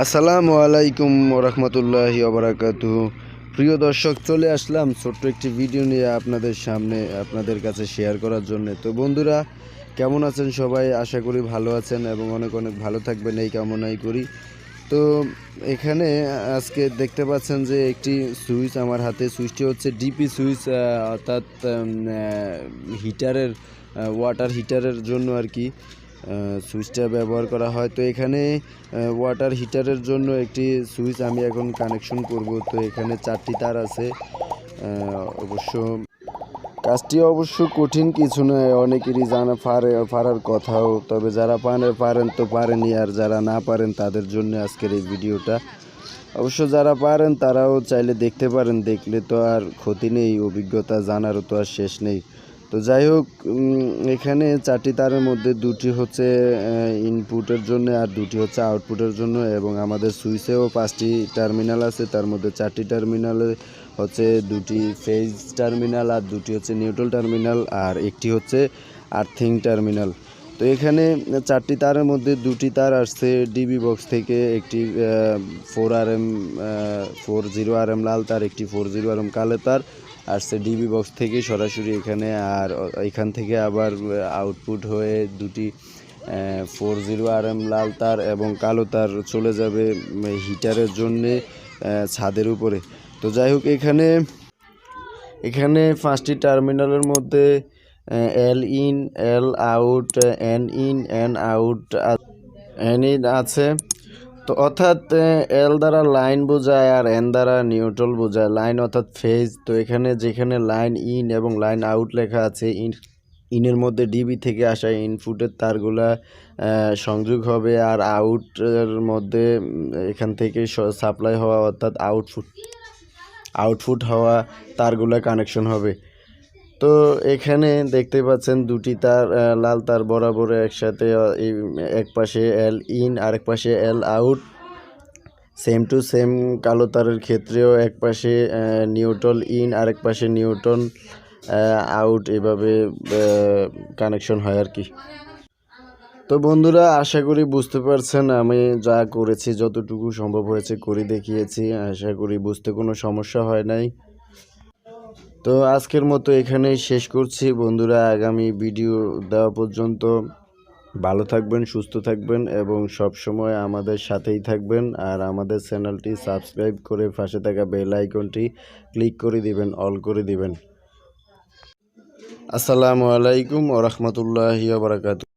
আসসালামু আলাইকুম ওরহমতুল্লাহি ওবারাকাতুহু। প্রিয় দর্শক, চলে আসলাম ছোট্ট একটি ভিডিও নিয়ে আপনাদের সামনে আপনাদের কাছে শেয়ার করার জন্য। তো বন্ধুরা, কেমন আছেন সবাই? আশা করি ভালো আছেন এবং অনেক অনেক ভালো থাকবেন এই কামনাই করি। তো এখানে আজকে দেখতে পাচ্ছেন যে একটি সুইচ আমার হাতে। সুইচটি হচ্ছে ডিপি সুইচ, অর্থাৎ হিটারের ওয়াটার হিটারের জন্য আর কি সুইচটা ব্যবহার করা হয়। তো এখানে ওয়াটার হিটারের জন্য একটি সুইচ আমি এখন কানেকশন করব। তো এখানে 4টি তার আছে। কাজটি অবশ্য কঠিন কিছু নয়, অনেকেরই জানা পারার কথাও। তবে যারা পারেন তো পারেনই, আর যারা না পারেন তাদের জন্য আজকের এই ভিডিওটা। অবশ্য যারা পারেন তারাও চাইলে দেখতে পারেন, দেখলে তো আর ক্ষতি নেই, অভিজ্ঞতা জানারও তো আর শেষ নেই। তো যাই হোক, এখানে 4টি তারের মধ্যে 2টি হচ্ছে ইনপুটের জন্য আর 2টি হচ্ছে আউটপুটের জন্য, এবং আমাদের সুইচেও 5টি টার্মিনাল আছে। তার মধ্যে 4টি টার্মিনালে হচ্ছে 2টি ফেজ টার্মিনাল আর 2টি হচ্ছে নিউট্রাল টার্মিনাল আর একটি হচ্ছে আর্থিং টার্মিনাল। তো এখানে 4টি তারের মধ্যে 2টি তার আসছে ডিবি বক্স থেকে, একটি 40RM লাল তার, একটি 40RM কালো তার আসছে ডিবি বক্স থেকে সরাসরি এখানে। আর এখান থেকে আবার আউটপুট হয়ে 2টি 40RM লাল তার এবং কালো তার চলে যাবে হিটারের জন্যে ছাদের উপরে। তো যাই হোক, এখানে 5টি টার্মিনালের মধ্যে এল in, L out, N in, N out, N in আছে। তো অর্থাৎ এল দ্বারা লাইন বোঝায় আর এন দ্বারা নিউট্রাল বোঝায়। লাইন অর্থাৎ ফেজ। তো এখানে যেখানে লাইন ইন এবং লাইন আউট লেখা আছে, ইনের মধ্যে ডিবি থেকে আসা ইনপুটের তারগুলা সংযোগ হবে, আর আউটের মধ্যে এখান থেকে সাপ্লাই হওয়া অর্থাৎ আউটপুট হওয়া তারগুলা কানেকশন হবে। তো এখানে দেখতে পাচ্ছেন 2টি তার লাল তার বরাবর একসাথে, এক পাশে এল ইন আর এক পাশে এল আউট। সেম টু সেম কালো তারের ক্ষেত্রেও এক পাশে নিউট্রাল ইন আর এক পাশে নিউট্রাল আউট, এভাবে কানেকশন হয় আর কি। তো বন্ধুরা, আশা করি বুঝতে পারছেন আমি যা করেছি, যতটুকু সম্ভব হয়েছে করে দেখিয়েছি। আশা করি বুঝতে কোনো সমস্যা হয় নাই। তো আজকের মতো এখানেই শেষ করছি বন্ধুরা। আগামী ভিডিও দেওয়া পর্যন্ত ভালো থাকবেন, সুস্থ থাকবেন এবং সব সময় আমাদের সাথেই থাকবেন। আর আমাদের চ্যানেলটি সাবস্ক্রাইব করে পাশে থাকা বেল আইকনটি ক্লিক করে দিবেন, অল করে দিবেন। আসসালামু আলাইকুম ওয়া রাহমাতুল্লাহি ওয়া বারাকাতুহু।